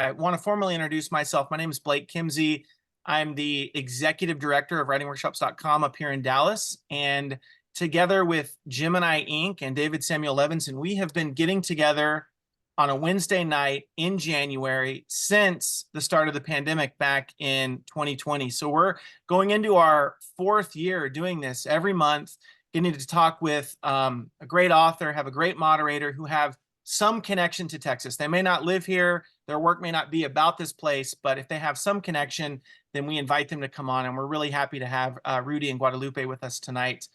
I want to formally introduce myself. My name is Blake Kimsey. I'm the executive director of writingworkshops.com up here in Dallas. And together with Gemini Inc. and David Samuel Levinson, we have been getting together on a Wednesday night in January since the start of the pandemic back in 2020. So we're going into our fourth year doing this every month, getting to talk with a great author, have a great moderator who have some connection to Texas. They may not live here, their work may not be about this place, but if they have some connection, then we invite them to come on. And we're really happy to have Rudy and Guadalupe with us tonight,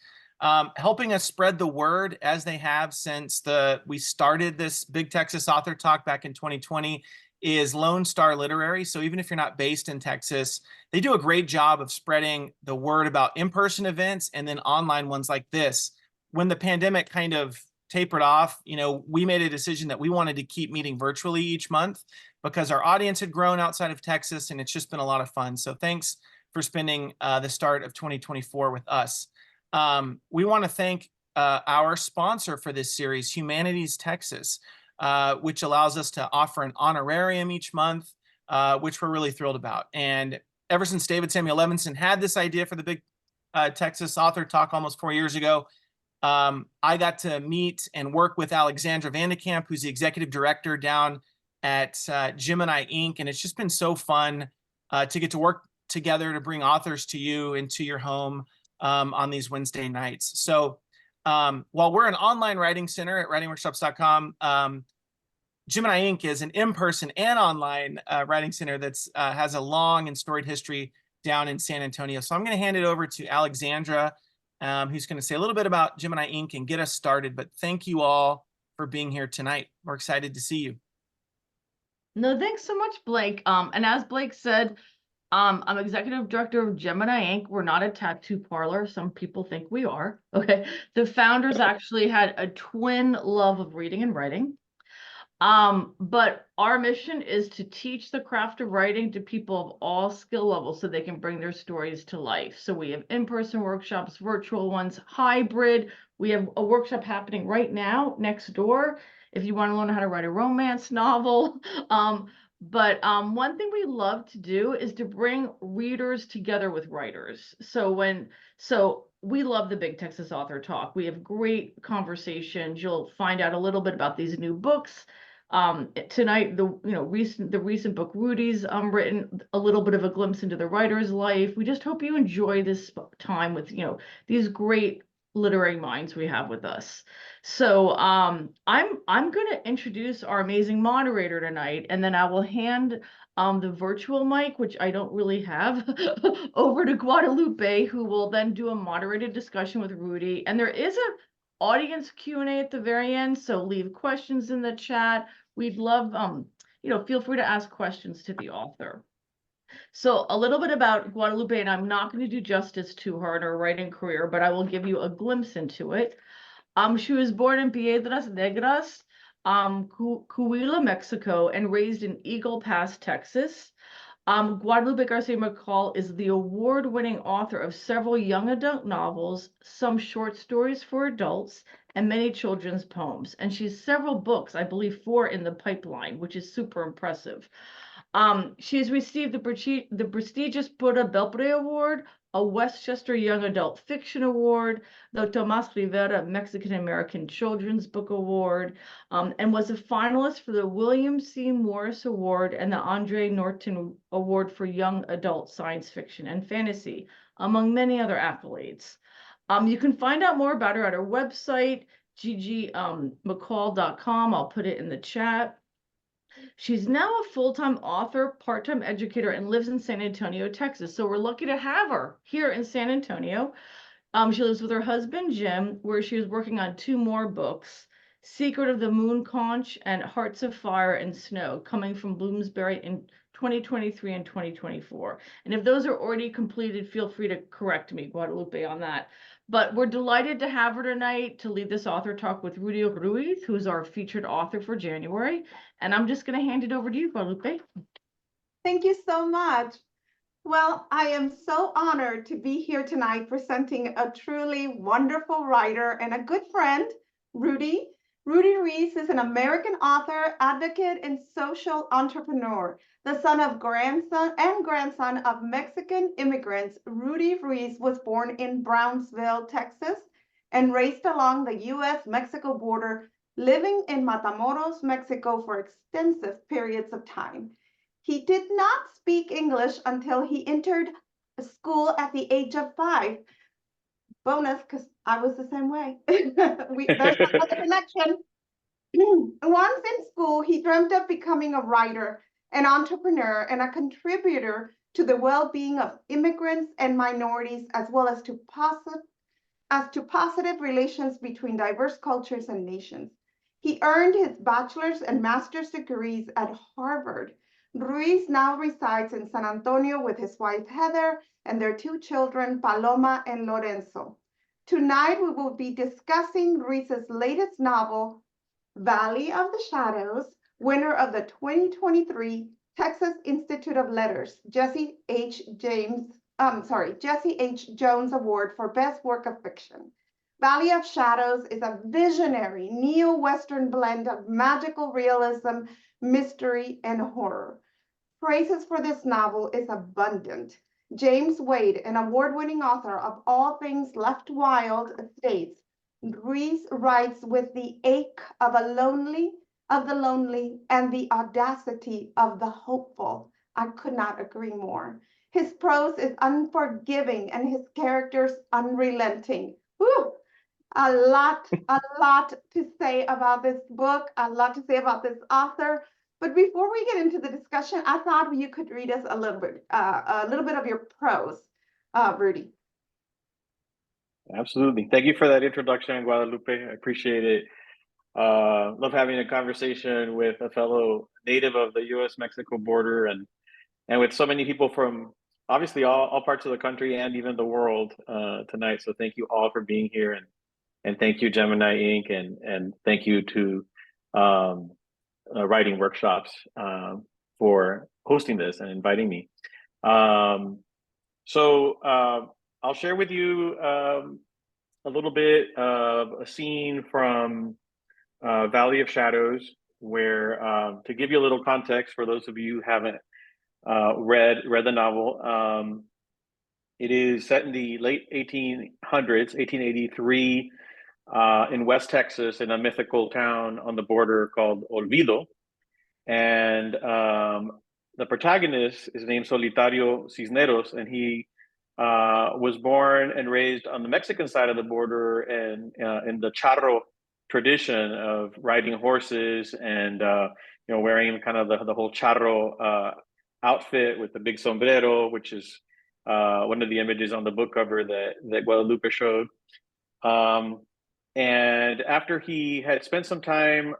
helping us spread the word as they have since we started this Big Texas Author Talk back in 2020 is Lone Star Literary. So even if you're not based in Texas, they do a great job of spreading the word about in-person events and then online ones like this. When the pandemic kind of tapered off, we made a decision that we wanted to keep meeting virtually each month because our audience had grown outside of Texas, and it's just been a lot of fun. So thanks for spending the start of 2024 with us. We want to thank our sponsor for this series, Humanities Texas, which allows us to offer an honorarium each month, which we're really thrilled about. And ever since David Samuel Levinson had this idea for the Big Texas Author Talk almost 4 years ago, I got to meet and work with Alexandra Vandekamp, who's the executive director down at Gemini Inc. And it's just been so fun to get to work together to bring authors to you and to your home on these Wednesday nights. So while we're an online writing center at writingworkshops.com, Gemini Inc. is an in-person and online writing center that's has a long and storied history down in San Antonio. So I'm going to hand it over to Alexandra, who's going to say a little bit about Gemini Inc. and get us started. But thank you all for being here tonight. We're excited to see you. No, thanks so much, Blake. And as Blake said, I'm executive director of Gemini Inc. We're not a tattoo parlor. Some people think we are. Okay. The founders actually had a twin love of reading and writing. But our mission is to teach the craft of writing to people of all skill levels so they can bring their stories to life. So we have in-person workshops, virtual ones, hybrid. We have a workshop happening right now next door if you want to learn how to write a romance novel. But one thing we love to do is to bring readers together with writers. So we love the Big Texas Author Talk. We have great conversations. You'll find out a little bit about these new books. Tonight, the recent book Rudy's written, a little bit of a glimpse into the writer's life. We just hope you enjoy this time with these great literary minds we have with us. So I'm going to introduce our amazing moderator tonight, and then I will hand the virtual mic, which I don't really have, over to Guadalupe, who will then do a moderated discussion with Rudy. And there is a audience Q&A at the very end, so leave questions in the chat. We'd love, feel free to ask questions to the author. So a little bit about Guadalupe, and I'm not going to do justice to her in her writing career, but I will give you a glimpse into it. She was born in Piedras Negras, Coahuila, Mexico, and raised in Eagle Pass, Texas. Guadalupe Garcia McCall is the award-winning author of several young adult novels, some short stories for adults, and many children's poems. And she has several books, I believe 4 in the pipeline, which is super impressive. She has received the prestigious Pura Belpre Award, a Westchester Young Adult Fiction Award, the Tomas Rivera Mexican-American Children's Book Award, and was a finalist for the William C. Morris Award and the Andre Norton Award for Young Adult Science Fiction and Fantasy, among many other accolades. You can find out more about her at her website, ggmccall.com. I'll put it in the chat. She's now a full-time author, part-time educator, and lives in San Antonio, Texas. So we're lucky to have her here in San Antonio. She lives with her husband, Jim, where she is working on 2 more books, Secret of the Moon Conch and Hearts of Fire and Snow, coming from Bloomsbury in 2023 and 2024. And if those are already completed, feel free to correct me, Guadalupe, on that. But we're delighted to have her tonight to lead this author talk with Rudy Ruiz, who's our featured author for January. And I'm just going to hand it over to you, Guadalupe. Thank you so much. Well, I am so honored to be here tonight presenting a truly wonderful writer and a good friend, Rudy. Rudy Ruiz is an American author, advocate, and social entrepreneur. The son of grandson of Mexican immigrants, Rudy Ruiz was born in Brownsville, Texas, and raised along the U.S.-Mexico border, living in Matamoros, Mexico for extensive periods of time. He did not speak English until he entered school at the age of 5. Bonus, because I was the same way. There's another connection. Once in school, he dreamt of becoming a writer, an entrepreneur, and a contributor to the well-being of immigrants and minorities, as well as to positive relations between diverse cultures and nations. He earned his bachelor's and master's degrees at Harvard. Ruiz now resides in San Antonio with his wife Heather and their 2 children, Paloma and Lorenzo. Tonight, we will be discussing Ruiz's latest novel, Valley of the Shadows, winner of the 2023 Texas Institute of Letters, Jesse H. Jones Award for Best Work of Fiction. Valley of Shadows is a visionary neo-Western blend of magical realism, mystery, and horror. Praises for this novel is abundant. James Wade, an award-winning author of all things left wild, states, Ruiz writes with the ache of the lonely, and the audacity of the hopeful. I could not agree more. His prose is unforgiving and his characters unrelenting. Whew! A lot to say about this book, a lot to say about this author. But before we get into the discussion, I thought you could read us a little bit of your prose, Rudy. Absolutely. Thank you for that introduction, Guadalupe. I appreciate it. Love having a conversation with a fellow native of the U.S.-Mexico border and with so many people from obviously all parts of the country and even the world tonight. So thank you all for being here, and thank you, Gemini Inc. and thank you to Writing Workshops for hosting this and inviting me. I'll share with you a little bit of a scene from Valley of Shadows, where to give you a little context for those of you who haven't read the novel, it is set in the late 1800s, 1883, in West Texas, in a mythical town on the border called Olvido. And the protagonist is named Solitario Cisneros, and he was born and raised on the Mexican side of the border, and in the charro tradition of riding horses and wearing kind of the whole charro outfit with the big sombrero, which is one of the images on the book cover that Guadalupe showed. And after he had spent some time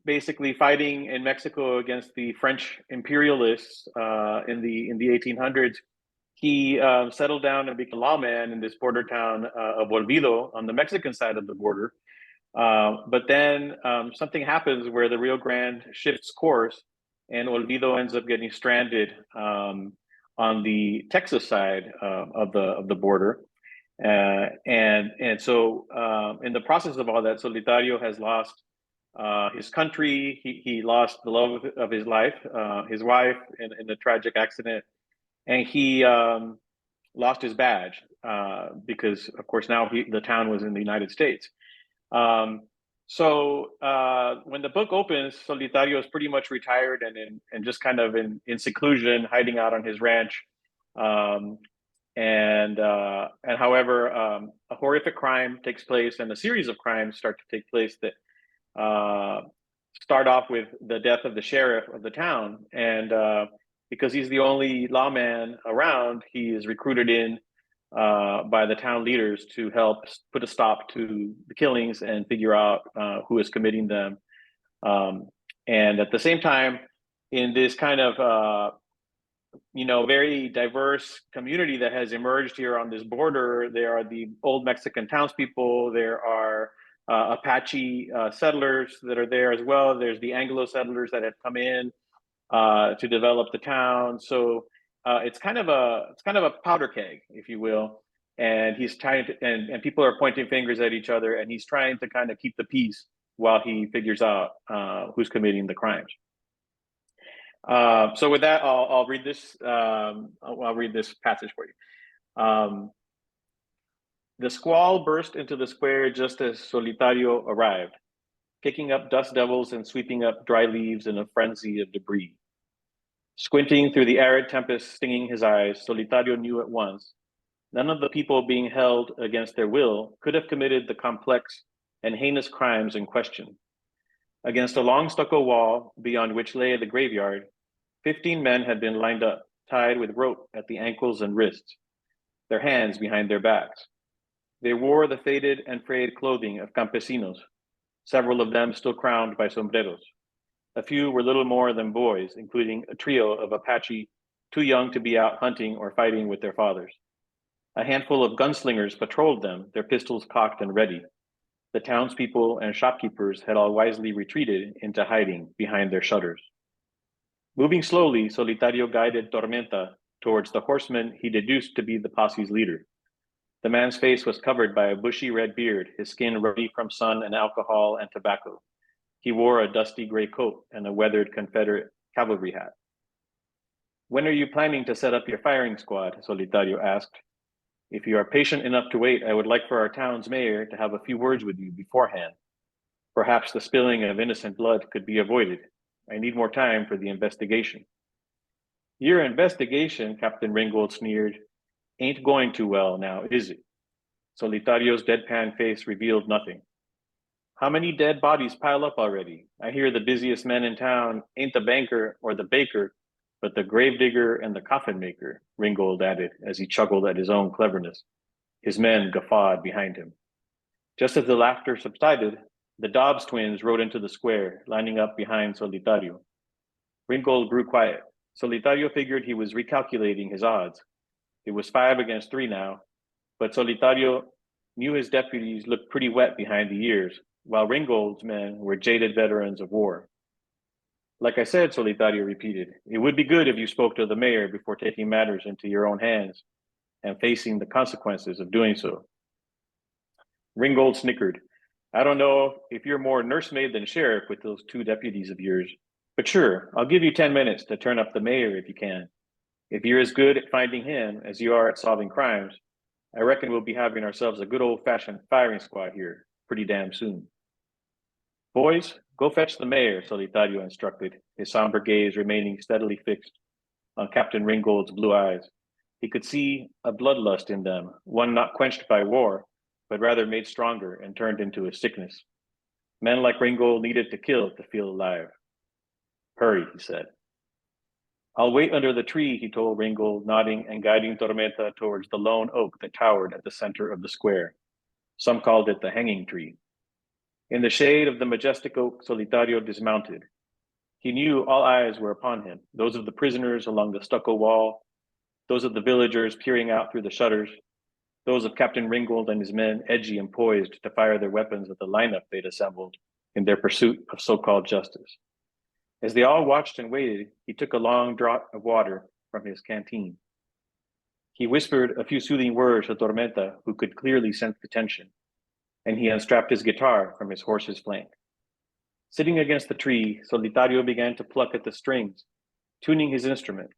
basically fighting in Mexico against the French imperialists in the 1800s, he settled down and became a lawman in this border town of Olvido on the Mexican side of the border. But then something happens where the Rio Grande shifts course, and Olvido ends up getting stranded on the Texas side of the border. And so in the process of all that, Solitario has lost his country. He lost the love of his life, his wife, in a tragic accident. And he lost his badge because, of course, now the town was in the United States. So when the book opens, Solitario is pretty much retired and just kind of in seclusion, hiding out on his ranch. And however, a horrific crime takes place, and a series of crimes start to take place that start off with the death of the sheriff of the town. And because he's the only lawman around, he is recruited in by the town leaders to help put a stop to the killings and figure out who is committing them. And at the same time, in this kind of very diverse community that has emerged here on this border, there are the old Mexican townspeople, there are Apache settlers that are there as well. There's the Anglo settlers that have come in to develop the town. So it's kind of a powder keg, if you will. And he's trying to, and people are pointing fingers at each other, and he's trying to kind of keep the peace while he figures out who's committing the crimes. So with that, I'll read this. I'll read this passage for you. The squall burst into the square just as Solitario arrived, kicking up dust devils and sweeping up dry leaves in a frenzy of debris. Squinting through the arid tempest stinging his eyes, Solitario knew at once none of the people being held against their will could have committed the complex and heinous crimes in question. Against a long stucco wall beyond which lay the graveyard, 15 men had been lined up, tied with rope at the ankles and wrists, their hands behind their backs. They wore the faded and frayed clothing of campesinos, several of them still crowned by sombreros. A few were little more than boys, including a trio of Apache too young to be out hunting or fighting with their fathers. A handful of gunslingers patrolled them, their pistols cocked and ready. The townspeople and shopkeepers had all wisely retreated into hiding behind their shutters. Moving slowly, Solitario guided Tormenta towards the horseman he deduced to be the posse's leader. The man's face was covered by a bushy red beard, his skin ruddy from sun and alcohol and tobacco. He wore a dusty gray coat and a weathered Confederate cavalry hat. "When are you planning to set up your firing squad?" Solitario asked. "If you are patient enough to wait, I would like for our town's mayor to have a few words with you beforehand. Perhaps the spilling of innocent blood could be avoided. I need more time for the investigation." "Your investigation," Captain Ringgold sneered, "ain't going too well now, is it?" Solitario's deadpan face revealed nothing. "How many dead bodies pile up already? I hear the busiest men in town ain't the banker or the baker, but the gravedigger and the coffin maker," Ringgold added as he chuckled at his own cleverness. His men guffawed behind him. Just as the laughter subsided, the Dobbs twins rode into the square, lining up behind Solitario. Ringgold grew quiet. Solitario figured he was recalculating his odds. It was 5 against 3 now, but Solitario knew his deputies looked pretty wet behind the ears, while Ringgold's men were jaded veterans of war. "Like I said," Solitario repeated, "it would be good if you spoke to the mayor before taking matters into your own hands and facing the consequences of doing so." Ringgold snickered. "I don't know if you're more nursemaid than sheriff with those 2 deputies of yours, but sure, I'll give you 10 minutes to turn up the mayor if you can. If you're as good at finding him as you are at solving crimes, I reckon we'll be having ourselves a good old-fashioned firing squad here pretty damn soon." "Boys, go fetch the mayor," Solitario instructed, his somber gaze remaining steadily fixed on Captain Ringgold's blue eyes. He could see a bloodlust in them, one not quenched by war, but rather made stronger and turned into a sickness. Men like Ringgold needed to kill to feel alive. "Hurry," he said. "I'll wait under the tree," he told Ringgold, nodding and guiding Tormenta towards the lone oak that towered at the center of the square. Some called it the hanging tree. In the shade of the majestic oak, Solitario dismounted. He knew all eyes were upon him, those of the prisoners along the stucco wall, those of the villagers peering out through the shutters, those of Captain Ringgold and his men, edgy and poised to fire their weapons at the lineup they'd assembled in their pursuit of so-called justice. As they all watched and waited, he took a long draught of water from his canteen. He whispered a few soothing words to Tormenta, who could clearly sense the tension, and he unstrapped his guitar from his horse's flank. Sitting against the tree, Solitario began to pluck at the strings, tuning his instrument.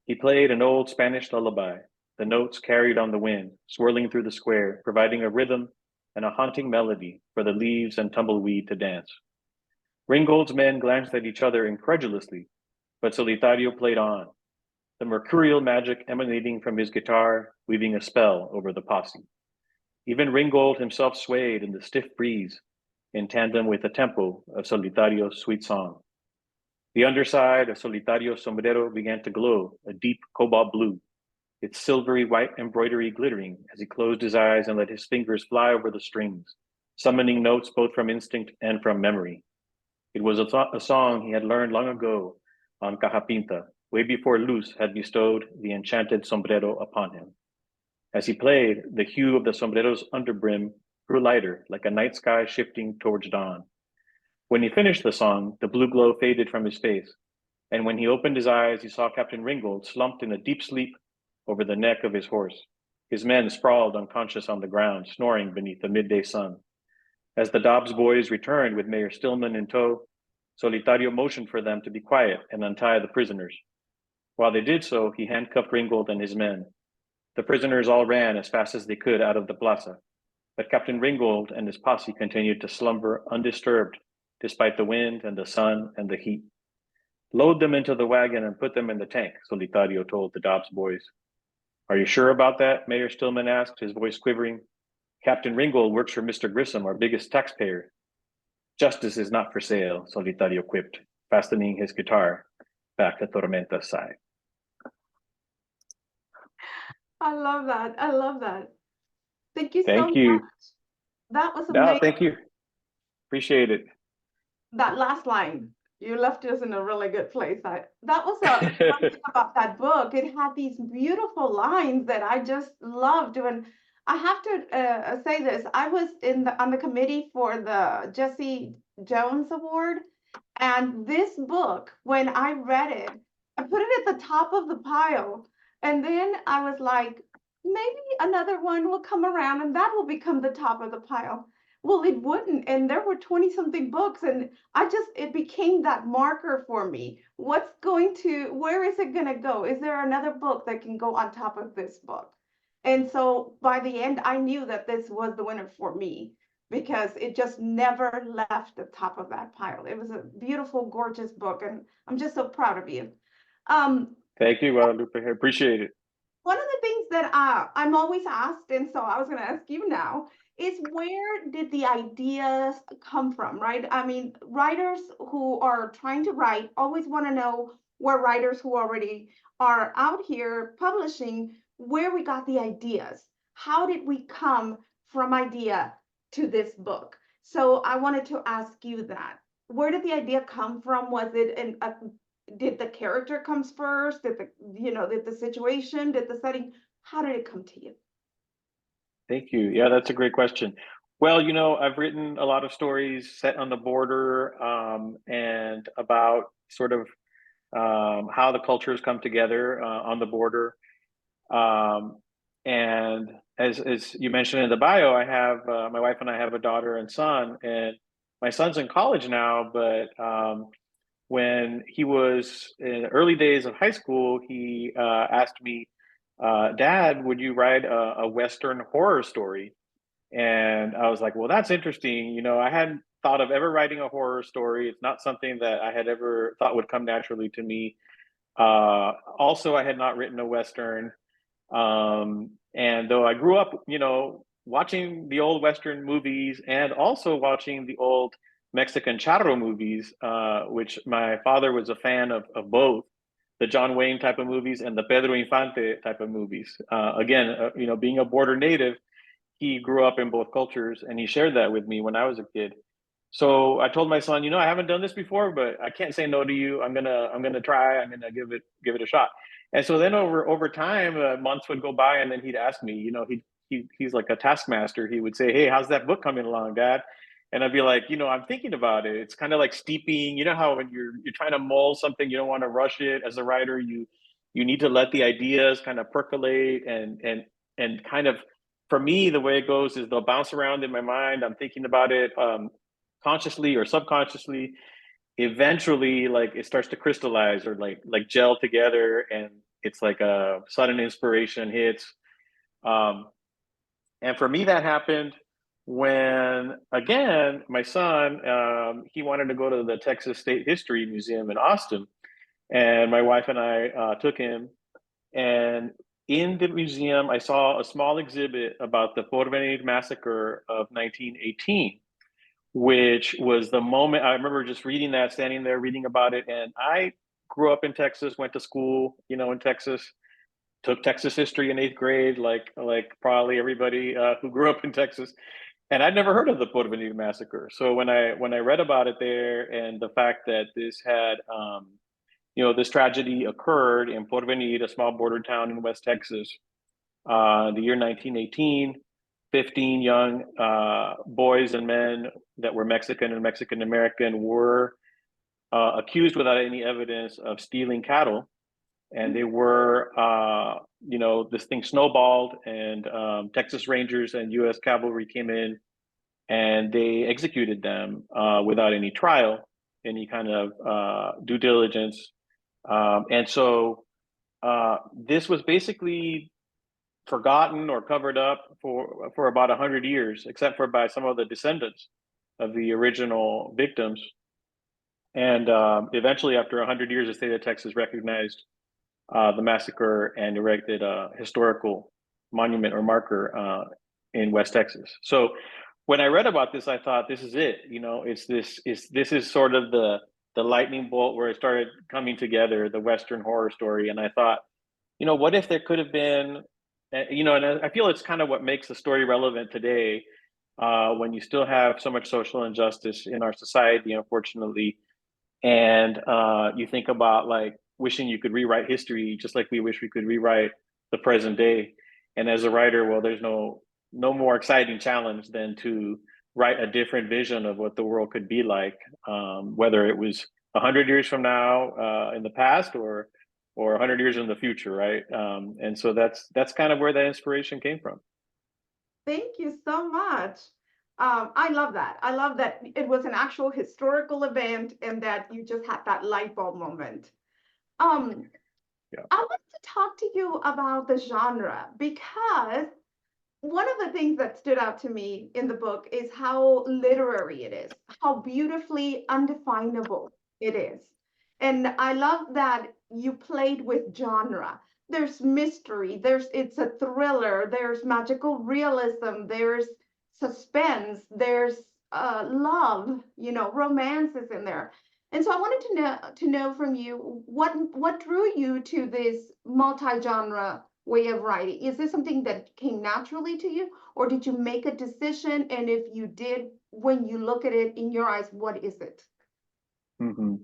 He played an old Spanish lullaby, the notes carried on the wind, swirling through the square, providing a rhythm and a haunting melody for the leaves and tumbleweed to dance. Ringgold's men glanced at each other incredulously, but Solitario played on, the mercurial magic emanating from his guitar, weaving a spell over the posse. Even Ringgold himself swayed in the stiff breeze, in tandem with the tempo of Solitario's sweet song. The underside of Solitario's sombrero began to glow, a deep cobalt blue, its silvery white embroidery glittering as he closed his eyes and let his fingers fly over the strings, summoning notes both from instinct and from memory. It was a song he had learned long ago on Cajapinta, way before Luz had bestowed the enchanted sombrero upon him. As he played, the hue of the sombrero's underbrim grew lighter, like a night sky shifting towards dawn. When he finished the song, the blue glow faded from his face, and when he opened his eyes, he saw Captain Ringgold slumped in a deep sleep over the neck of his horse. His men sprawled unconscious on the ground, snoring beneath the midday sun. As the Dobbs boys returned with Mayor Stillman in tow, Solitario motioned for them to be quiet and untie the prisoners. While they did so, he handcuffed Ringgold and his men. The prisoners all ran as fast as they could out of the plaza, but Captain Ringgold and his posse continued to slumber undisturbed despite the wind and the sun and the heat. Load them into the wagon and put them in the tank, Solitario told the Dobbs boys. Are you sure about that? Mayor Stillman asked, his voice quivering. Captain Ringgold works for Mr. Grissom, our biggest taxpayer. Justice is not for sale, Solitario quipped, fastening his guitar back at Tormenta's side. I love that. I love that. Thank you so Thank you. much. That was No, amazing. thank you. Appreciate it. That last line, you left us in a really good place. That was one thing about that book. It had these beautiful lines that I just loved. And I have to say this: I was on the committee for the Jesse Jones Award, and this book, when I read it, I put it at the top of the pile, and then I was like, maybe another one will come around, and that will become the top of the pile. Well, it wouldn't. And there were 20 something books. And it became that marker for me. Where is it going to go? Is there another book that can go on top of this book? And so by the end, I knew that this was the winner for me because it just never left the top of that pile. It was a beautiful, gorgeous book. And I'm just so proud of you. Thank you, Guadalupe. I appreciate it. One of the things that I'm always asked, and so I was going to ask you now, is where did the ideas come from, right? I mean, writers who are trying to write always want to know where writers who already are out here publishing, where we got the ideas. How did we come from idea to this book? So I wanted to ask you that. Where did the idea come from? Was it did the character comes first? Did the situation, did the setting? How did it come to you? Thank you. Yeah, that's a great question. Well, I've written a lot of stories set on the border and about sort of how the cultures come together on the border. And as you mentioned in the bio, I have my wife and I have a daughter and son, and my son's in college now, but when he was in the early days of high school, he asked me, Dad, would you write a Western horror story? And I was like, well, that's interesting. I hadn't thought of ever writing a horror story. It's not something that I had ever thought would come naturally to me. Also, I had not written a Western. And though I grew up, watching the old Western movies and also watching the old Mexican charro movies, which my father was a fan of both the John Wayne type of movies and the Pedro Infante type of movies. Again, being a border native, he grew up in both cultures, and he shared that with me when I was a kid. So I told my son, I haven't done this before, but I can't say no to you. I'm gonna try. I'm gonna give it a shot. And so then over time, months would go by, and then he'd ask me. He's like a taskmaster. He would say, "Hey, how's that book coming along, Dad?" And I'd be like, I'm thinking about it. It's kind of like steeping. You know how when you're trying to mold something, you don't want to rush it. As a writer, you need to let the ideas kind of percolate and kind of. For me, the way it goes is they'll bounce around in my mind. I'm thinking about it consciously or subconsciously. Eventually, like it starts to crystallize or like gel together, and it's like a sudden inspiration hits. And for me, that happened when, again, my son, he wanted to go to the Texas State History Museum in Austin. And my wife and I took him. And in the museum, I saw a small exhibit about the Porvenir massacre of 1918, which was the moment I remember just reading that, standing there reading about it. And I grew up in Texas, went to school, in Texas, took Texas history in 8th grade, like probably everybody who grew up in Texas. And I'd never heard of the Porvenir massacre. So when I read about it there, and the fact that this had, this tragedy occurred in Porvenir, a small border town in West Texas, the year 1918, 15 young boys and men that were Mexican and Mexican American were accused without any evidence of stealing cattle. And they were, this thing snowballed, and Texas Rangers and U.S. cavalry came in and they executed them without any trial, any kind of due diligence. And so this was basically forgotten or covered up for about 100 years, except for by some of the descendants of the original victims. And eventually, after 100 years, the state of Texas recognized the massacre and erected a historical monument or marker in West Texas. So when I read about this, I thought, this is it. You know, this is sort of the lightning bolt where it started coming together, the Western horror story. And I thought, you know, what if there could have been, you know, and I feel it's kind of what makes the story relevant today, when you still have so much social injustice in our society, unfortunately. And you think about like wishing you could rewrite history, just like we wish we could rewrite the present day. And as a writer, well, there's no more exciting challenge than to write a different vision of what the world could be like, whether it was 100 years from now in the past or 100 years in the future, right? And so that's kind of where that inspiration came from. Thank you so much. I love that. I love that it was an actual historical event and that you just had that light bulb moment. Yeah. I want to talk to you about the genre, because one of the things that stood out to me in the book is how literary it is, how beautifully undefinable it is. And I love that you played with genre. There's mystery, it's a thriller, there's magical realism, there's suspense, there's love, you know, romance is in there. And so I wanted to know from you what drew you to this multi-genre way of writing. Is this something that came naturally to you, or did you make a decision? And if you did, when you look at it in your eyes, what is it? Mm-hmm.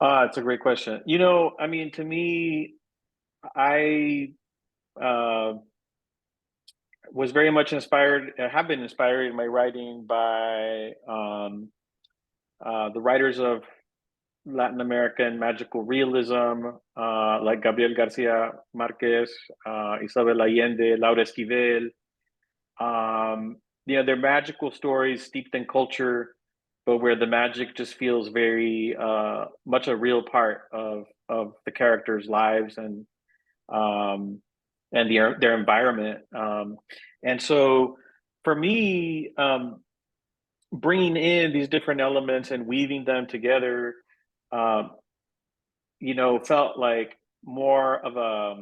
It's a great question. You know, I mean, to me, I was very much inspired, have been inspired in my writing by the writers of Latin American magical realism, like Gabriel Garcia Marquez, Isabel Allende, Laura Esquivel. You know, they're magical stories steeped in culture, but where the magic just feels very much a real part of the characters' lives and their environment. And so for me, bringing in these different elements and weaving them together, you know, felt like more of a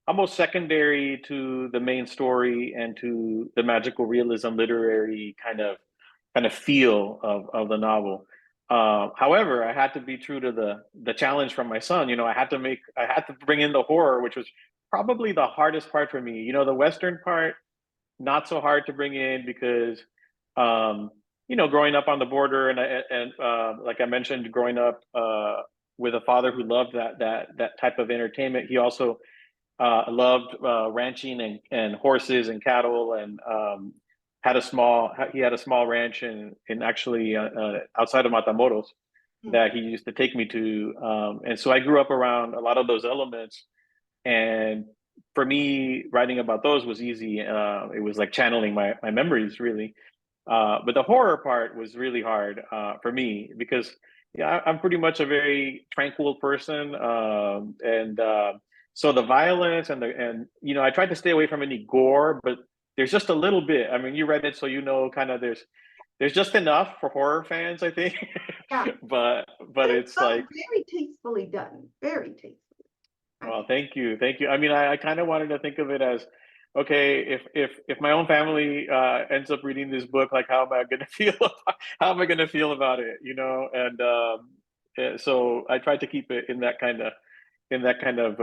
almost secondary to the main story and to the magical realism literary kind of feel of the novel. However, I had to be true to the challenge from my son. You know, I had to bring in the horror, which was probably the hardest part for me. You know, the Western part, not so hard to bring in because, you know, growing up on the border and like I mentioned, growing up with a father who loved that type of entertainment. He also loved ranching and horses and cattle, and he had a small ranch in actually outside of Matamoros that he used to take me to, and so I grew up around a lot of those elements, and for me writing about those was easy. It was like channeling my memories really, but the horror part was really hard for me because yeah, I'm pretty much a very tranquil person, and so the violence and you know, I tried to stay away from any gore, but there's just a little bit. I mean, you read it, so you know, kind of there's just enough for horror fans, I think. Yeah. but it's so like very tastefully done, very tastefully. well, thank you. I mean, I kind of wanted to think of it as, okay, if my own family ends up reading this book, like how am I going to feel? How am I going to feel about it? You know, and so I tried to keep it in that kind of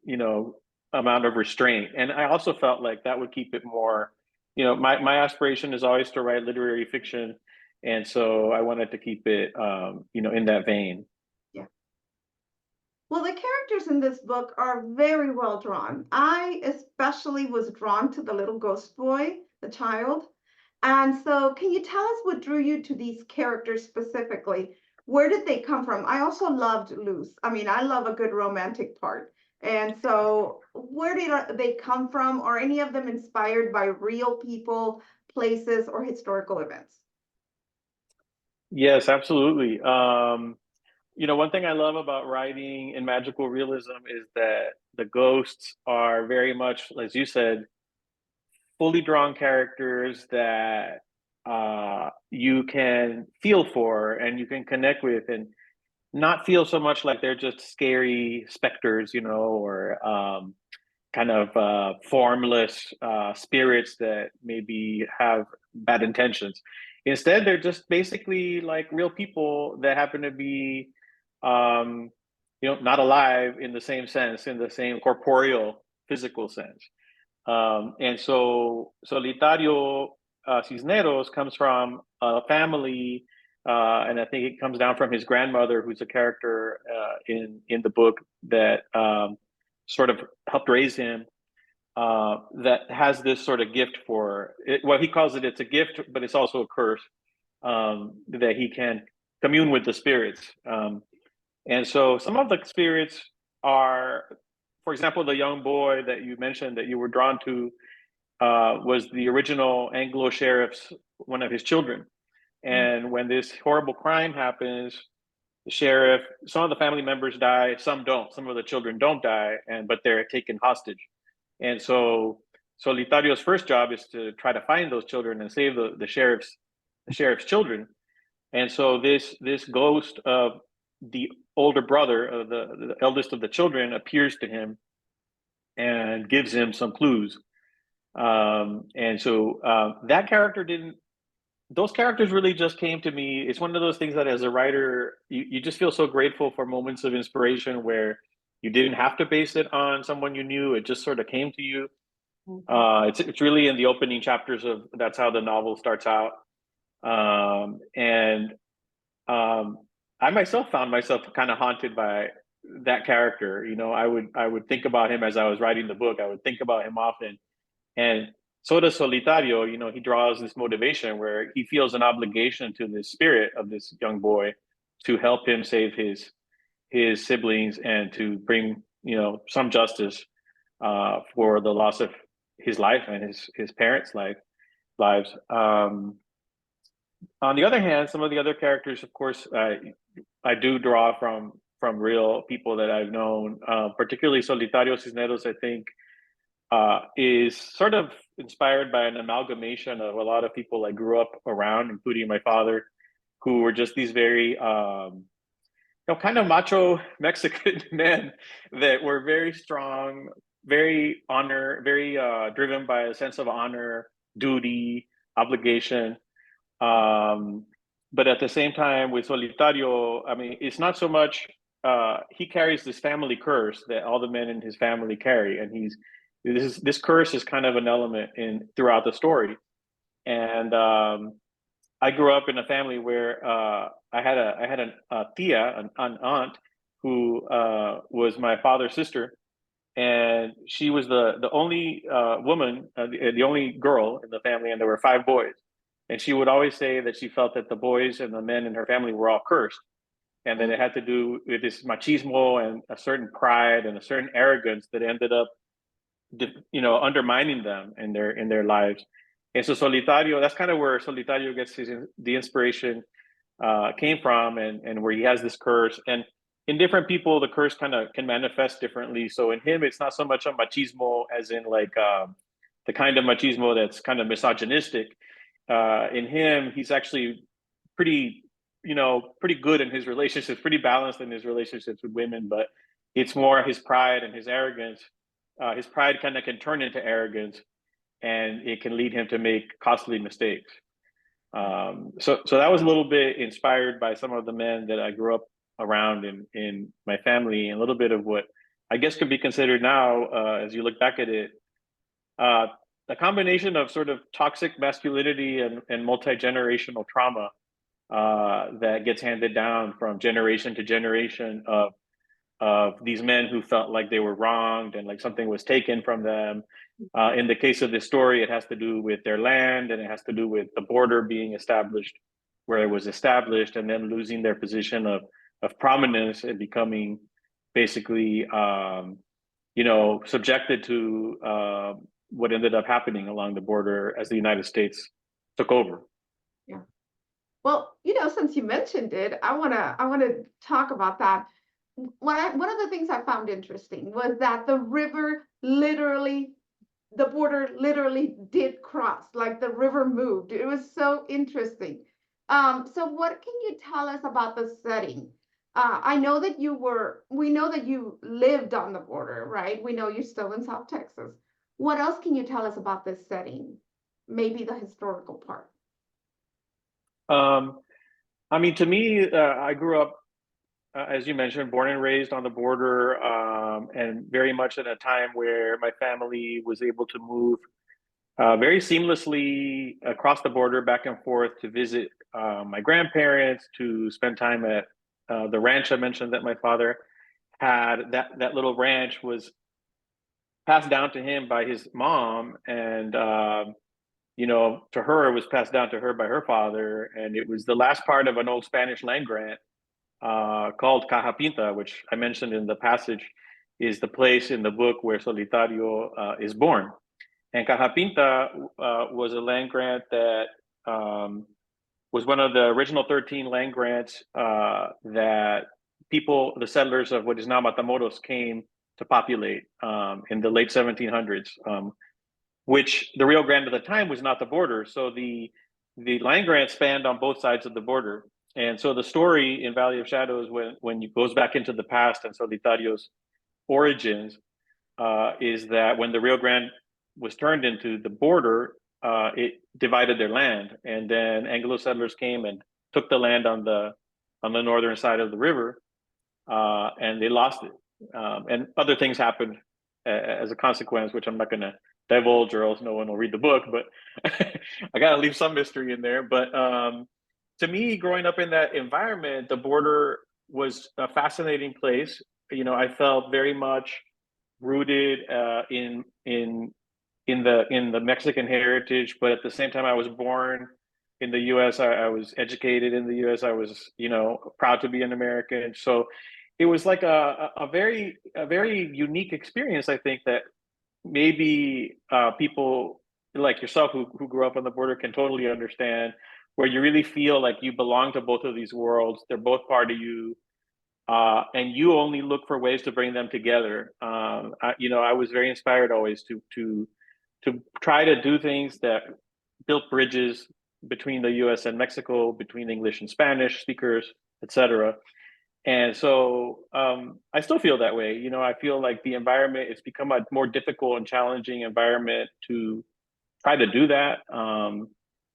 you know, amount of restraint, and I also felt like that would keep it more. You know, my aspiration is always to write literary fiction, and so I wanted to keep it, you know, in that vein. Well, the characters in this book are very well drawn. I especially was drawn to the little ghost boy, the child. And so can you tell us what drew you to these characters specifically? Where did they come from? I also loved Luz. I mean, I love a good romantic part. And so where did they come from? Are any of them inspired by real people, places, or historical events. Yes, absolutely. One thing I love about writing in magical realism is that the ghosts are very much, as you said, fully drawn characters that you can feel for and you can connect with, and not feel so much like they're just scary specters, or kind of formless spirits that maybe have bad intentions. Instead, they're just basically like real people that happen to be, not alive in the same sense, in the same corporeal, physical sense. And so Solitario Cisneros comes from a family, and I think it comes down from his grandmother, who's a character in the book that sort of helped raise him, that has this sort of gift for it. Well, he calls it's a gift, but it's also a curse, that he can commune with the spirits. And so some of the spirits are, for example, the young boy that you mentioned that you were drawn to was the original Anglo sheriff's, one of his children. And when this horrible crime happens, the sheriff, some of the family members die, some don't. Some of the children don't die, but they're taken hostage. And so Solitario's first job is to try to find those children and save the sheriff's children. And so this ghost of the older brother, of the eldest of the children, appears to him and gives him some clues. And so that character those characters really just came to me. It's one of those things that as a writer, you just feel so grateful for moments of inspiration where you didn't have to base it on someone you knew. It just sort of came to you. It's really in the opening chapters that's how the novel starts out. I myself found myself kind of haunted by that character. I would think about him as I was writing the book. I would think about him often. And so does Solitario. He draws this motivation where he feels an obligation to the spirit of this young boy to help him save his siblings and to bring, some justice for the loss of his life and his parents' lives. On the other hand, some of the other characters, of course, I do draw from real people that I've known, particularly Solitario Cisneros, I think, is sort of inspired by an amalgamation of a lot of people I grew up around, including my father, who were just these very, kind of macho Mexican men that were very strong, very driven by a sense of honor, duty, obligation. But at the same time, with Solitario, I mean, it's not so much, he carries this family curse that all the men in his family carry, and this curse is kind of an element throughout the story. And I grew up in a family where I had a tia, an aunt, who was my father's sister, and she was the only woman, the only girl in the family, and there were 5 boys. And she would always say that she felt that the boys and the men in her family were all cursed, and that it had to do with this machismo and a certain pride and a certain arrogance that ended up, undermining them in their lives. And so Solitario, that's kind of where Solitario gets the inspiration came from, and where he has this curse. And in different people, the curse kind of can manifest differently. So in him, it's not so much a machismo as in like the kind of machismo that's kind of misogynistic. In him, he's actually pretty good in his relationships, pretty balanced in his relationships with women, but it's more his pride and his arrogance. His pride kind of can turn into arrogance, and it can lead him to make costly mistakes. So that was a little bit inspired by some of the men that I grew up around in my family, and a little bit of what I guess could be considered now, as you look back at it, a combination of sort of toxic masculinity and multi-generational trauma that gets handed down from generation to generation of these men who felt like they were wronged and like something was taken from them. In the case of this story, it has to do with their land, and it has to do with the border being established where it was established, and then losing their position of prominence and becoming basically, subjected to what ended up happening along the border as the United States took over. Well, since you mentioned it, I wanna talk about that. One of the things I found interesting was that the border literally did cross, like the river moved. It was so interesting. So what can you tell us about the setting? We know that you lived on the border, right? We know you're still in South Texas. What else can you tell us about this setting? Maybe the historical part. I mean, to me, I grew up, as you mentioned, born and raised on the border, and very much at a time where my family was able to move very seamlessly across the border back and forth to visit my grandparents, to spend time at the ranch I mentioned that my father had. That little ranch was passed down to him by his mom, and to her, it was passed down to her by her father, and it was the last part of an old Spanish land grant called Caja Pinta, which I mentioned in the passage, is the place in the book where Solitario is born. And Caja Pinta was a land grant that was one of the original 13 land grants that the settlers of what is now Matamoros, came to populate in the late 1700s. Which the Rio Grande at the time was not the border. So the land grant spanned on both sides of the border. And so the story in Valley of Shadows, when it goes back into the past and Solitario's origins, is that when the Rio Grande was turned into the border, it divided their land. And then Anglo settlers came and took the land on the northern side of the river, and they lost it. And other things happened as a consequence, which I'm not going to divulge, or else no one will read the book, but I gotta leave some mystery in there. But to me, growing up in that environment, the border was a fascinating place. I felt very much rooted in the Mexican heritage, but at the same time, I was born in the U.S. I was educated in the U.S. I was proud to be an American. So it was like a very unique experience, I think, that maybe people like yourself who grew up on the border can totally understand, where you really feel like you belong to both of these worlds. They're both part of you, and you only look for ways to bring them together. I was very inspired always to try to do things that built bridges between the U.S. and Mexico, between English and Spanish speakers, etc. And so I still feel that way. I feel like the environment, it's become a more difficult and challenging environment to try to do that.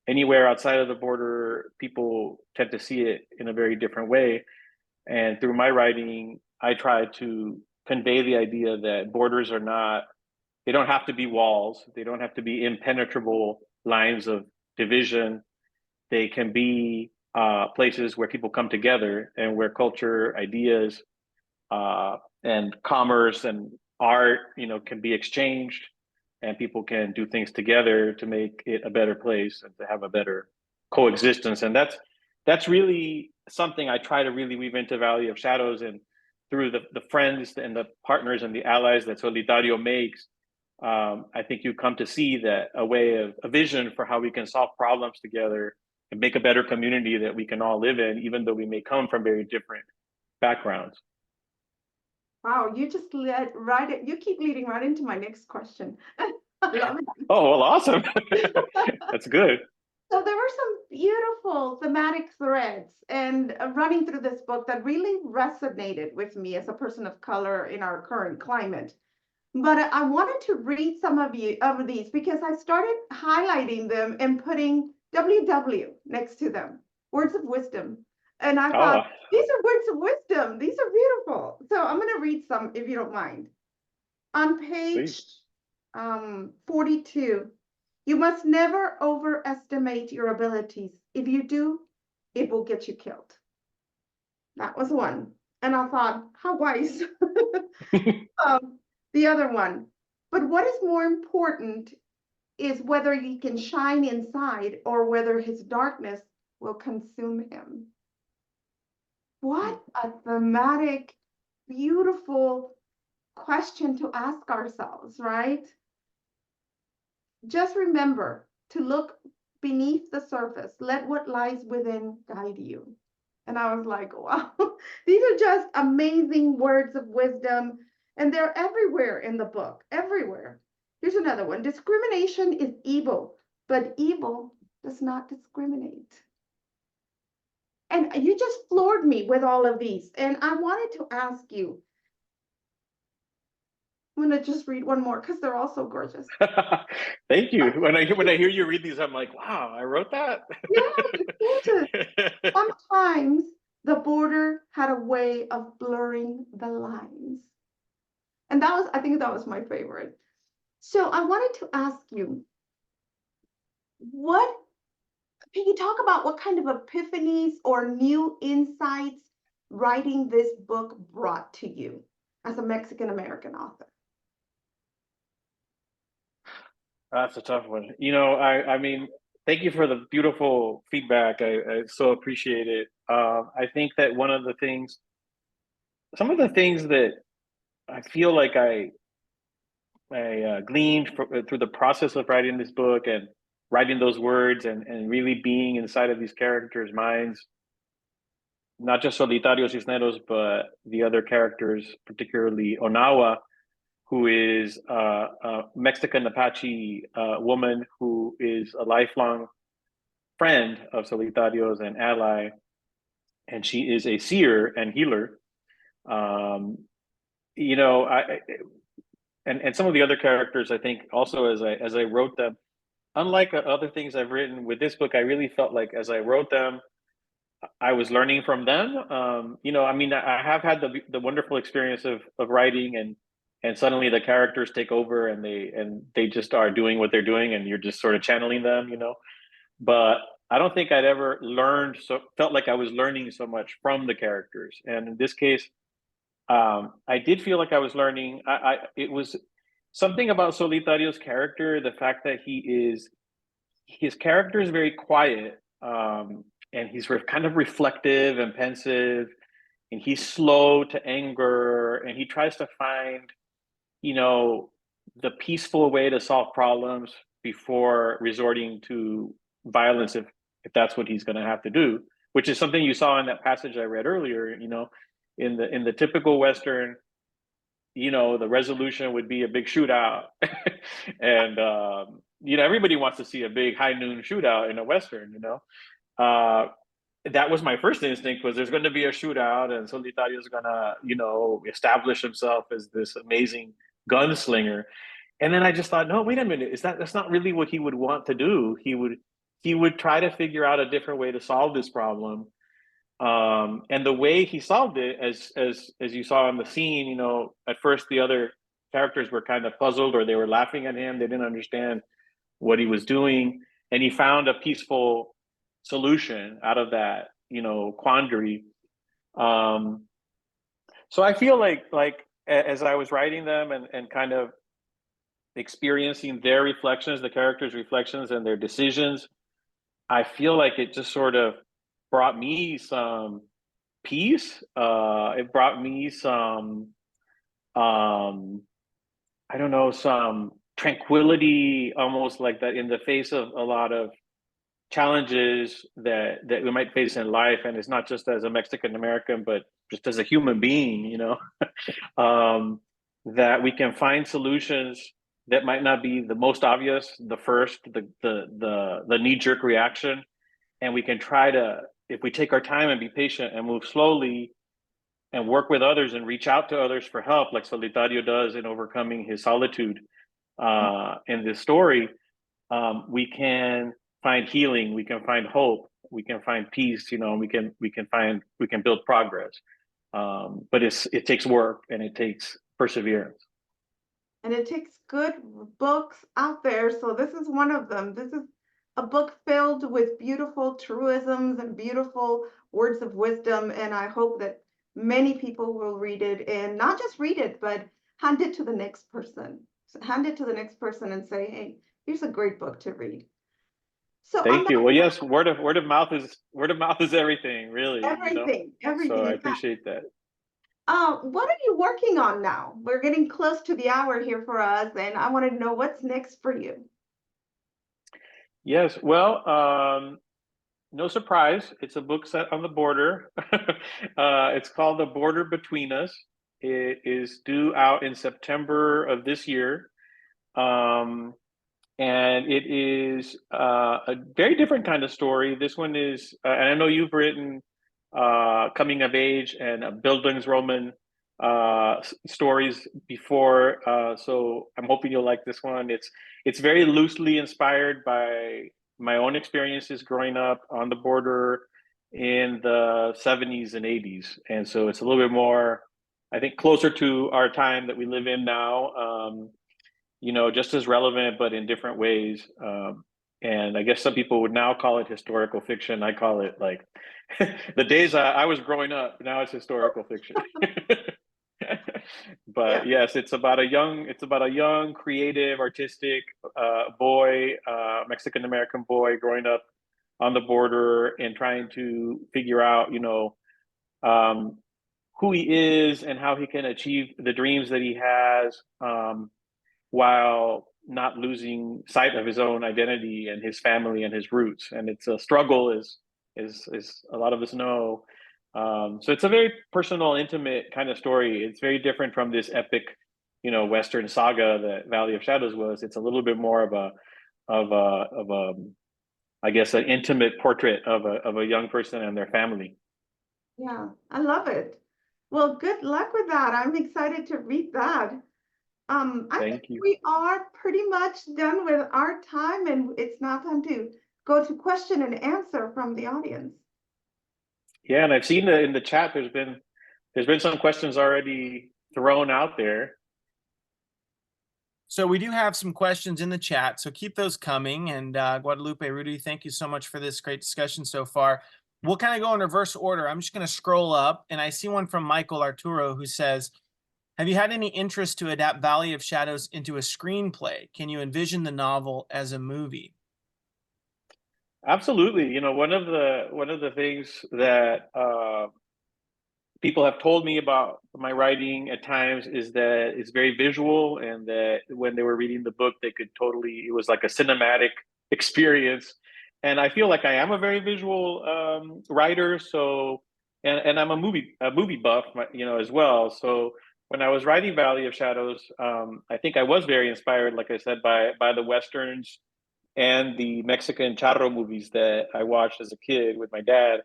Anywhere outside of the border, people tend to see it in a very different way. And through my writing, I try to convey the idea that borders they don't have to be walls. They don't have to be impenetrable lines of division. They can be places where people come together, and where culture, ideas, and commerce and art, can be exchanged, and people can do things together to make it a better place and to have a better coexistence. And that's really something I try to really weave into Valley of Shadows, and through the friends and the partners and the allies that Solitario makes. I think you come to see that a vision for how we can solve problems together and make a better community that we can all live in, even though we may come from very different backgrounds. Wow, you just you keep leading right into my next question. I love it. Oh, well, awesome. That's good. So there were some beautiful thematic threads and running through this book that really resonated with me as a person of color in our current climate. But I wanted to read some of these because I started highlighting them and putting WW next to them, words of wisdom. And I thought, these are words of wisdom. These are beautiful. So I'm going to read some if you don't mind. On page 42, you must never overestimate your abilities. If you do, it will get you killed. That was one. And I thought, how wise. The other one. But what is more important is whether he can shine inside or whether his darkness will consume him. What a thematic, beautiful question to ask ourselves, right? Just remember to look beneath the surface. Let what lies within guide you. And I was like, wow, these are just amazing words of wisdom. And they're everywhere in the book, everywhere. Here's another one. Discrimination is evil, but evil does not discriminate. And you just floored me with all of these. And I wanted to ask you, I'm going to just read one more because they're all so gorgeous. Thank you. When I hear you read these, I'm like, wow, I wrote that. Yeah, it's gorgeous. Sometimes the border had a way of blurring the lines. And I think that was my favorite. So I wanted to ask you, can you talk about what kind of epiphanies or new insights writing this book brought to you as a Mexican-American author? That's a tough one. I mean, thank you for the beautiful feedback. I so appreciate it. I think that some of the things that I feel like I gleaned through the process of writing this book and writing those words and really being inside of these characters' minds, not just Solitario Cisneros, but the other characters, particularly Onawa, who is a Mexican Apache woman who is a lifelong friend of Solitario's and ally, and she is a seer and healer. And some of the other characters, I think, also as I wrote them, unlike other things I've written with this book, I really felt like as I wrote them, I was learning from them. I mean, I have had the wonderful experience of writing and suddenly the characters take over and they just are doing what they're doing and you're just sort of channeling them, But I don't think I'd ever felt like I was learning so much from the characters. And in this case, I did feel like I was learning. It was something about Solitario's character, the fact that his character is very quiet, and he's kind of reflective and pensive, and he's slow to anger, and he tries to find, the peaceful way to solve problems before resorting to violence if that's what he's going to have to do, which is something you saw in that passage I read earlier. In the typical Western, the resolution would be a big shootout, and everybody wants to see a big high noon shootout in a Western. That was my first instinct, was there's going to be a shootout and Solitario is going to establish himself as this amazing gunslinger. And then I just thought, no, wait a minute, that's not really what he would want to do. He would try to figure out a different way to solve this problem. And the way he solved it, as you saw in the scene, at first the other characters were kind of puzzled, or they were laughing at him. They didn't understand what he was doing, and he found a peaceful solution out of that, quandary. So I feel like as I was writing them and kind of experiencing their reflections, the characters' reflections and their decisions, I feel like it just sort of brought me some peace. It brought me some, I don't know, some tranquility, almost like that in the face of a lot of challenges that we might face in life. And it's not just as a Mexican American, but just as a human being, that we can find solutions that might not be the most obvious, the knee-jerk reaction. And we can try to, if we take our time and be patient and move slowly and work with others and reach out to others for help, like Solitario does in overcoming his solitude in this story, we can find healing, we can find hope, we can find peace, we can build progress. But it takes work and it takes perseverance. And it takes good books out there. So this is one of them. This is a book filled with beautiful truisms and beautiful words of wisdom. And I hope that many people will read it, and not just read it, but hand it to the next person. So hand it to the next person and say, hey, here's a great book to read. So thank you. Well, yes, word of mouth is everything, really. Everything. So I appreciate that. What are you working on now? We're getting close to the hour here for us, and I want to know what's next for you. Yes, well, no surprise. It's a book set on the border. It's called The Border Between Us. It is due out in September of this year. Um, and it is a very different kind of story. This one is, and I know you've written coming of age and Bildungsroman stories before, so I'm hoping you'll like this one. It's very loosely inspired by my own experiences growing up on the border in the 70s and 80s, and so it's a little bit more, I think, closer to our time that we live in now. Just as relevant, but in different ways. And I guess some people would now call it historical fiction. I call it like the days I was growing up. Now it's historical fiction. Yeah. But yes, it's about a young, creative, artistic boy, Mexican American boy, growing up on the border and trying to figure out, who he is and how he can achieve the dreams that he has. While not losing sight of his own identity and his family and his roots. And it's a struggle, as a lot of us know. So it's a very personal, intimate kind of story. It's very different from this epic, Western saga that Valley of Shadows was. It's a little bit more of a I guess, an intimate portrait of a young person and their family. Yeah, I love it. Well, good luck with that. I'm excited to read that. I think Thank you. we are pretty much done with our time, and it's now time to go to question and answer from the audience. Yeah, and I've seen that in the chat. There's been some questions already thrown out there. So we do have some questions in the chat, so keep those coming. And Guadalupe, Rudy, thank you so much for this great discussion so far. We'll kind of go in reverse order. I'm just going to scroll up, and I see one from Michael Arturo who says, have you had any interest to adapt Valley of Shadows into a screenplay? Can you envision the novel as a movie? Absolutely. One of the things that people have told me about my writing at times is that it's very visual, and that when they were reading the book, it was like a cinematic experience. And I feel like I am a very visual writer. So, and I'm a movie buff, as well. So when I was writing Valley of Shadows, I think I was very inspired, like I said, by the Westerns and the Mexican charro movies that I watched as a kid with my dad.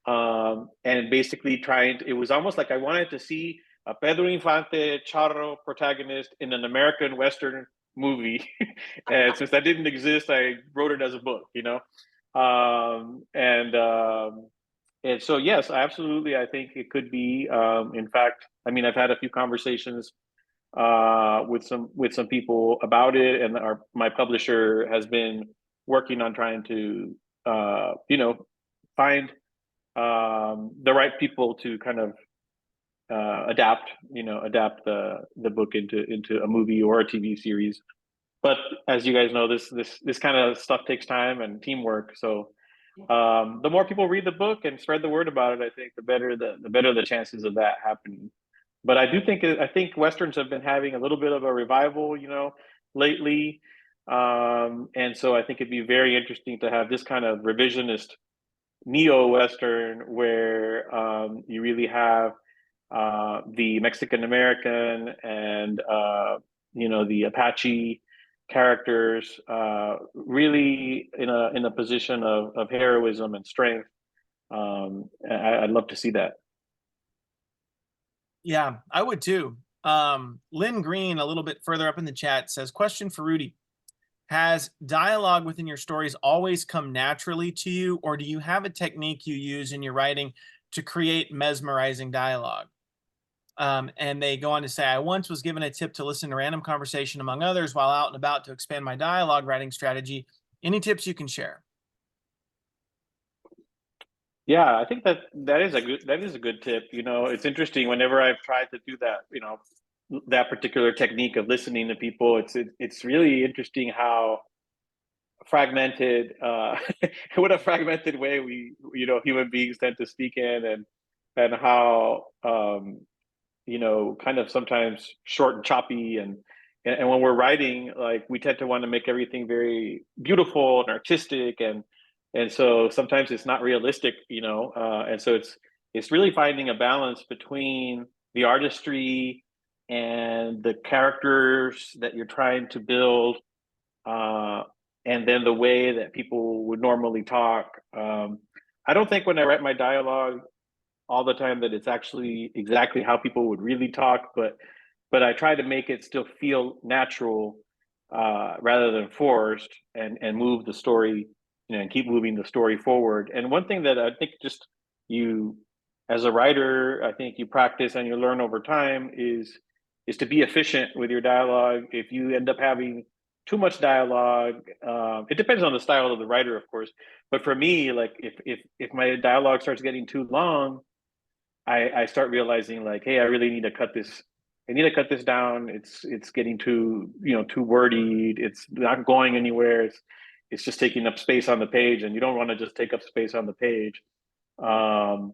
And basically it was almost like I wanted to see a Pedro Infante charro protagonist in an American Western movie. And since that didn't exist, I wrote it as a book, and so, yes, absolutely. I think it could be, in fact, I mean, I've had a few conversations with some people about it, and my publisher has been working on trying to find the right people to kind of adapt the book into a movie or a TV series. But as you guys know, this kind of stuff takes time and teamwork. So the more people read the book and spread the word about it, I think the better the chances of that happening. But I think Westerns have been having a little bit of a revival, lately. And so I think it'd be very interesting to have this kind of revisionist neo-Western where you really have the Mexican American and the Apache characters really in a position of heroism and strength. I'd love to see that. Yeah, I would too. Lynn Green, a little bit further up in the chat, says, question for Rudy. Has dialogue within your stories always come naturally to you, or do you have a technique you use in your writing to create mesmerizing dialogue? And they go on to say, I once was given a tip to listen to random conversation among others while out and about to expand my dialogue writing strategy. Any tips you can share? Yeah, I think that is a good tip. It's interesting whenever I've tried to do that, that particular technique of listening to people. It's really interesting how fragmented, what a fragmented way we, human beings tend to speak in, and how, kind of sometimes short and choppy, and and when we're writing, like we tend to want to make everything very beautiful and artistic, and so sometimes it's not realistic, and so it's really finding a balance between the artistry and the characters that you're trying to build, and then the way that people would normally talk. I don't think when I write my dialogue all the time that it's actually exactly how people would really talk, but I try to make it still feel natural, rather than forced, and move the story, and keep moving the story forward. And one thing that I think just you, as a writer, I think you practice and you learn over time is to be efficient with your dialogue. If you end up having too much dialogue, it depends on the style of the writer, of course. But for me, like if my dialogue starts getting too long, I start realizing like, hey, I really need to cut this. I need to cut this down. It's getting too wordy. It's not going anywhere. It's just taking up space on the page, and you don't want to just take up space on the page. And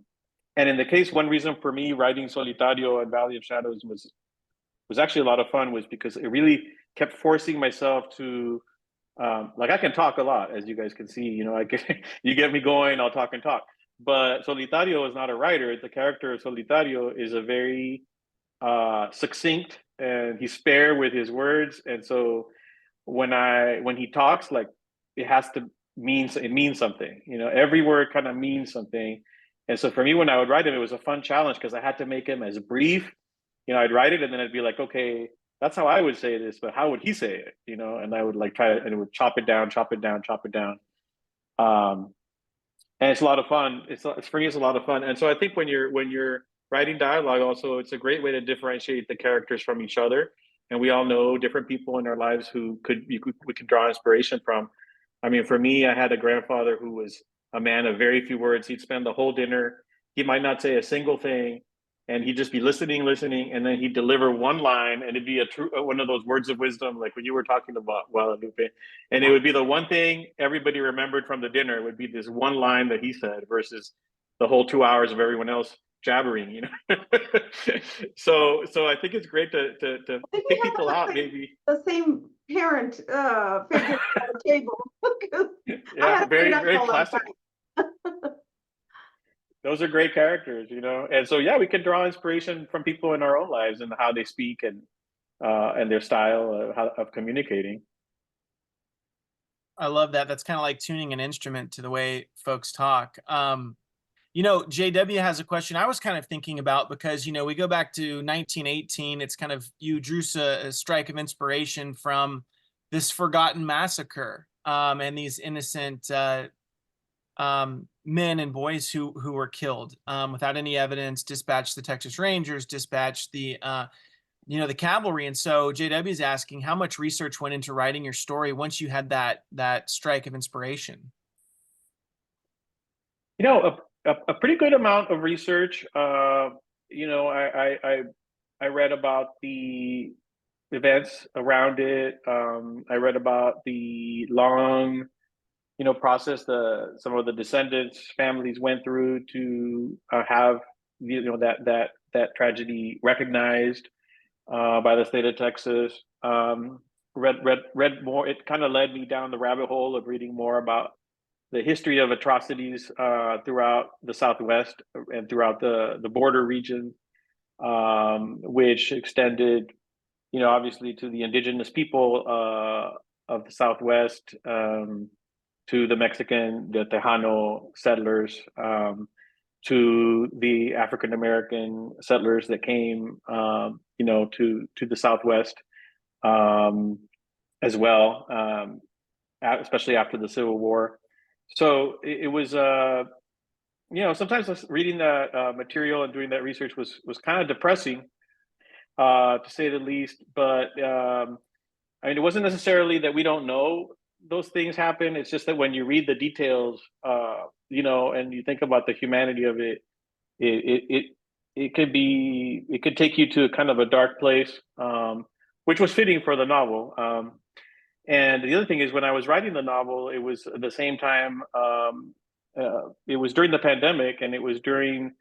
in the case, one reason for me writing Solitario and Valley of Shadows was actually a lot of fun, was because it really kept forcing myself to, like, I can talk a lot, as you guys can see. You get me going, I'll talk and talk. But Solitario is not a writer. The character of Solitario is a very succinct, and he's spare with his words. And so when he talks, like, it means something. Every word kind of means something. And so for me, when I would write him, it was a fun challenge because I had to make him as brief. I'd write it and then I'd be like, okay, that's how I would say this, but how would he say it? And I would like try it, and it would chop it down, chop it down, chop it down. And it's a lot of fun. For me, it's a lot of fun. And so I think when you're writing dialogue, also, it's a great way to differentiate the characters from each other. And we all know different people in our lives who we could draw inspiration from. I mean, for me, I had a grandfather who was a man of very few words. He'd spend the whole dinner. He might not say a single thing, and he'd just be listening, and then he'd deliver one line, and it'd be one of those words of wisdom, like when you were talking about Guadalupe, and it would be the one thing everybody remembered from the dinner. It would be this one line that he said versus the whole 2 hours of everyone else jabbering. So I think it's great to pick people out, maybe. The same parent figure at the table. Yeah, very, very classic. Those are great characters, and so yeah, we can draw inspiration from people in our own lives and how they speak, and their style of communicating. I love that. That's kind of like tuning an instrument to the way folks talk. JW has a question I was kind of thinking about, because we go back to 1918. It's kind of, you drew a strike of inspiration from this forgotten massacre, and these innocent men and boys who were killed without any evidence, dispatched the Texas Rangers, dispatched the the cavalry. And so JW is asking, how much research went into writing your story once you had that strike of inspiration? A pretty good amount of research. I read about the events around it. I read about the long process some of the descendants' families went through to have that tragedy recognized by the state of Texas. Read more. It kind of led me down the rabbit hole of reading more about the history of atrocities throughout the Southwest and throughout the border region, which extended, obviously, to the indigenous people of the Southwest, to the Tejano settlers, to the African American settlers that came, to the Southwest as well, especially after the Civil War. So it was, sometimes reading that material and doing that research was kind of depressing, to say the least. But it wasn't necessarily that we don't know those things happen. It's just that when you read the details, and you think about the humanity of it, it could take you to kind of a dark place, which was fitting for the novel. And the other thing is, when I was writing the novel, it was at the same time, it was during the pandemic, and it was during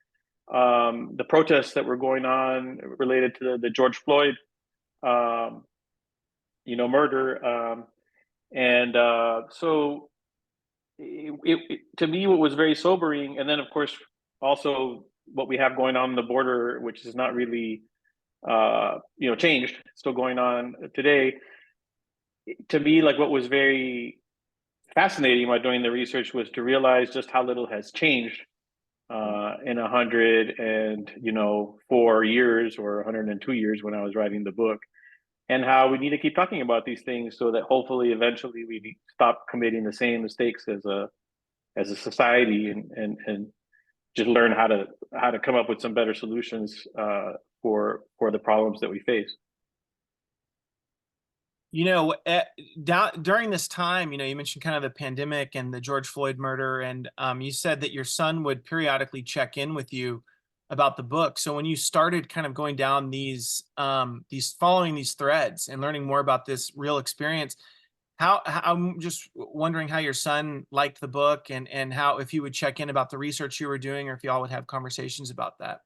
the protests that were going on related to the George Floyd murder. So to me, what was very sobering, and then of course also what we have going on the border, which is not really changed, still going on today. To me, like what was very fascinating while doing the research was to realize just how little has changed in 104 years or 102 years when I was writing the book, and how we need to keep talking about these things so that hopefully eventually we stop committing the same mistakes as a society, and just learn how to come up with some better solutions for the problems that we face. During this time, you mentioned kind of the pandemic and the George Floyd murder, and you said that your son would periodically check in with you about the book. So when you started kind of going down following these threads and learning more about this real experience, I'm just wondering how your son liked the book, and how, if he would check in about the research you were doing, or if y'all would have conversations about that.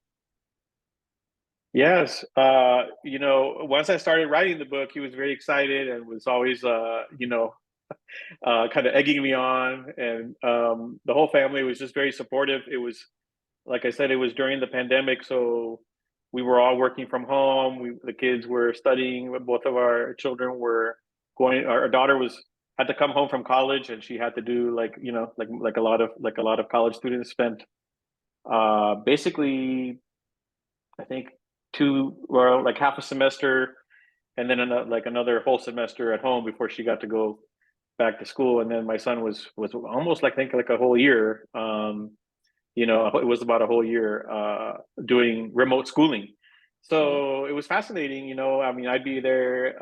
Yes. Once I started writing the book, he was very excited and was always, kind of egging me on. And the whole family was just very supportive. It was, like I said, it was during the pandemic. So we were all working from home. The kids were studying. Both of our children were going, our daughter had to come home from college, and she had to do like a lot of college students spent basically, I think, half a semester, and then another whole semester at home before she got to go back to school. And then my son was almost like a whole year. It was about a whole year doing remote schooling. So it was fascinating. I mean, I'd be there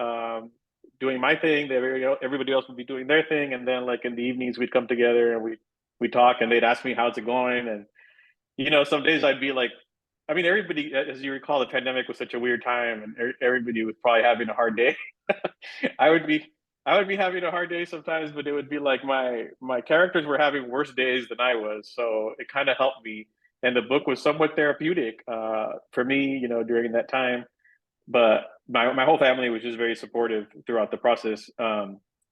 doing my thing. Everybody else would be doing their thing, and then like in the evenings we'd come together and we talk, and they'd ask me how's it going. And some days I'd be like, I mean, everybody, as you recall, the pandemic was such a weird time, and everybody was probably having a hard day. I would be having a hard day sometimes, but it would be like my characters were having worse days than I was. So it kind of helped me, and the book was somewhat therapeutic for me, during that time. But my whole family was just very supportive throughout the process,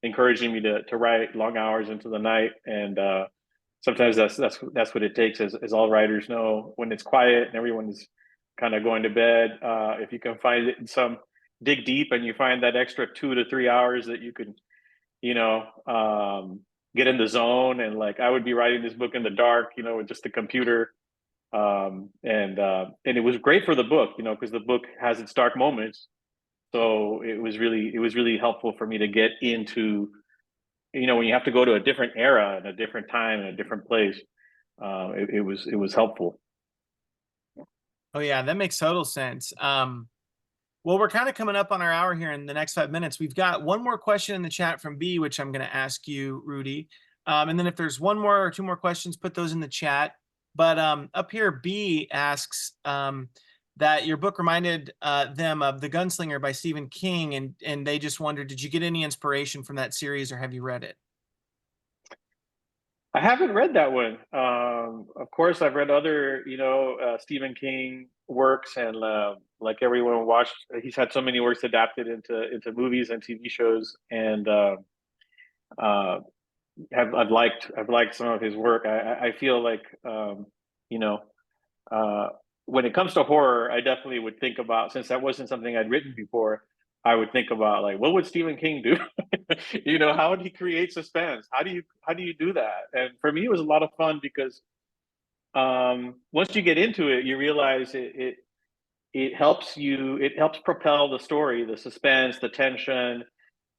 encouraging me to write long hours into the night. And sometimes that's what it takes, as all writers know. When it's quiet and everyone's kind of going to bed, if you can find it in dig deep and you find that extra 2 to 3 hours that you can get in the zone. And like, I would be writing this book in the dark, with just the computer, and it was great for the book, because the book has its dark moments. So it was really helpful for me to get into, when you have to go to a different era and a different time and a different place. It was helpful. Oh yeah, that makes total sense. Well, we're kind of coming up on our hour here in the next 5 minutes. We've got one more question in the chat from B, which I'm going to ask you, Rudy. And then if there's one more or two more questions, put those in the chat. But up here, B asks that your book reminded them of The Gunslinger by Stephen King, and they just wondered, did you get any inspiration from that series, or have you read it? I haven't read that one. Of course, I've read other, Stephen King works, and like everyone watched, he's had so many works adapted into movies and TV shows, and I've liked some of his work. I feel like, when it comes to horror, I definitely would think about, since that wasn't something I'd written before, I would think about like, what would Stephen King do? How would he create suspense? How do you do that? And for me, it was a lot of fun because once you get into it, you realize it helps propel the story, the suspense, the tension.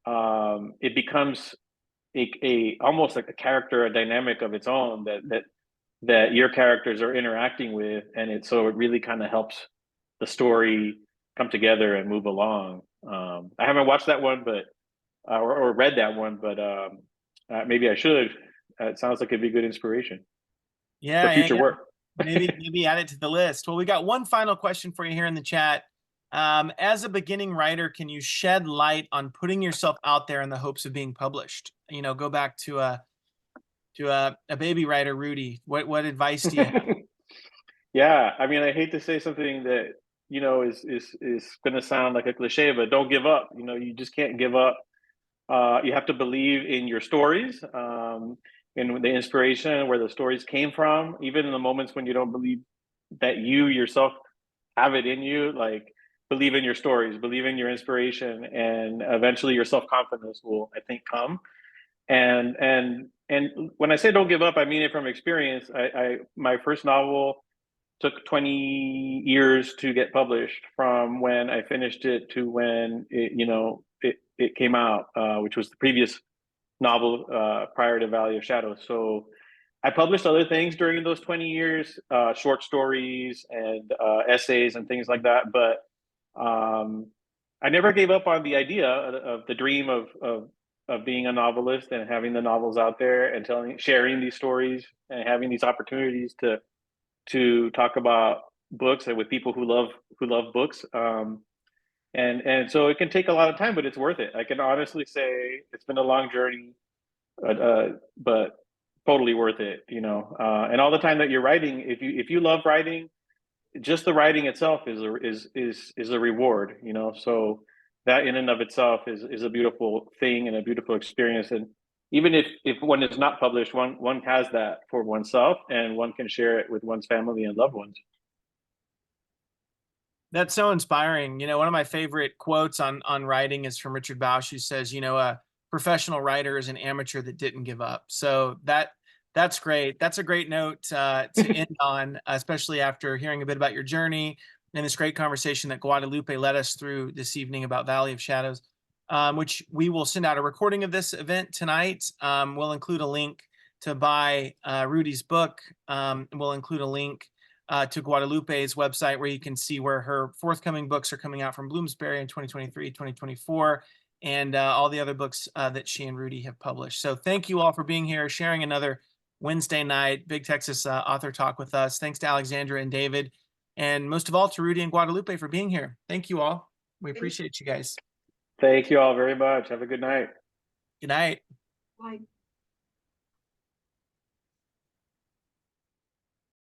It becomes a almost like a character, a dynamic of its own that your characters are interacting with, and so it really kind of helps the story come together and move along. I haven't watched that one, but or read that one, but maybe I should. It sounds like it'd be good inspiration for future work. maybe add it to the list. Well, we got one final question for you here in the chat. As a beginning writer, can you shed light on putting yourself out there in the hopes of being published? Go back to a baby writer, Rudy. What advice do you have? Yeah, I mean, I hate to say something that you know, is going to sound like a cliche, but don't give up. You know, you just can't give up. You have to believe in your stories, in the inspiration, where the stories came from, even in the moments when you don't believe that you yourself have it in you. Like, believe in your stories, believe in your inspiration, and eventually your self-confidence will, I think, come. And when I say don't give up, I mean it from experience. I my first novel took 20 years to get published, from when I finished it to when it came out, which was the previous novel prior to Valley of Shadows. So I published other things during those 20 years, short stories and essays and things like that. But I never gave up on the idea of the dream of being a novelist and having the novels out there and sharing these stories and having these opportunities to talk about books and with people who love books. And so it can take a lot of time, but it's worth it. I can honestly say it's been a long journey, but totally worth it. You know, and all the time that you're writing, if you love writing, just the writing itself is a reward. You know, so that in and of itself is a beautiful thing and a beautiful experience. And even if one is not published, one has that for oneself, and one can share it with one's family and loved ones. That's so inspiring. You know, one of my favorite quotes on writing is from Richard Bausch, who says, you know, a professional writer is an amateur that didn't give up. So that's great. That's a great note to end on, especially after hearing a bit about your journey and this great conversation that Guadalupe led us through this evening about Valley of Shadows, which we will send out a recording of this event tonight. We'll include a link to buy Rudy's book. We'll include a link to Guadalupe's website, where you can see where her forthcoming books are coming out from Bloomsbury in 2023, 2024, and all the other books that she and Rudy have published. So thank you all for being here, sharing another Wednesday night Big Texas Author Talk with us. Thanks to Alexandra and David, and most of all to Rudy and Guadalupe for being here. Thank you all. We appreciate you guys. Thank you all very much. Have a good night. Good night. Bye.